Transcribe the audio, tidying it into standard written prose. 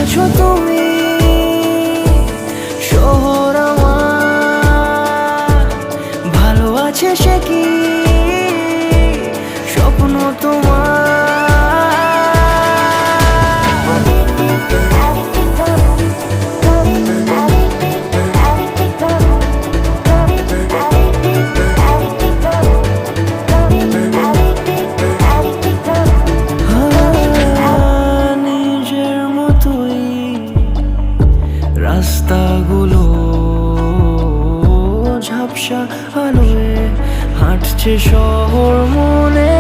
আছো তুমি, শহর আমার ভালো আছে সে কি স্বপ্ন তোমার। নিজের মতোই রাস্তাগুলো ঝাপসা আলোয় হাঁটছে শহর মনে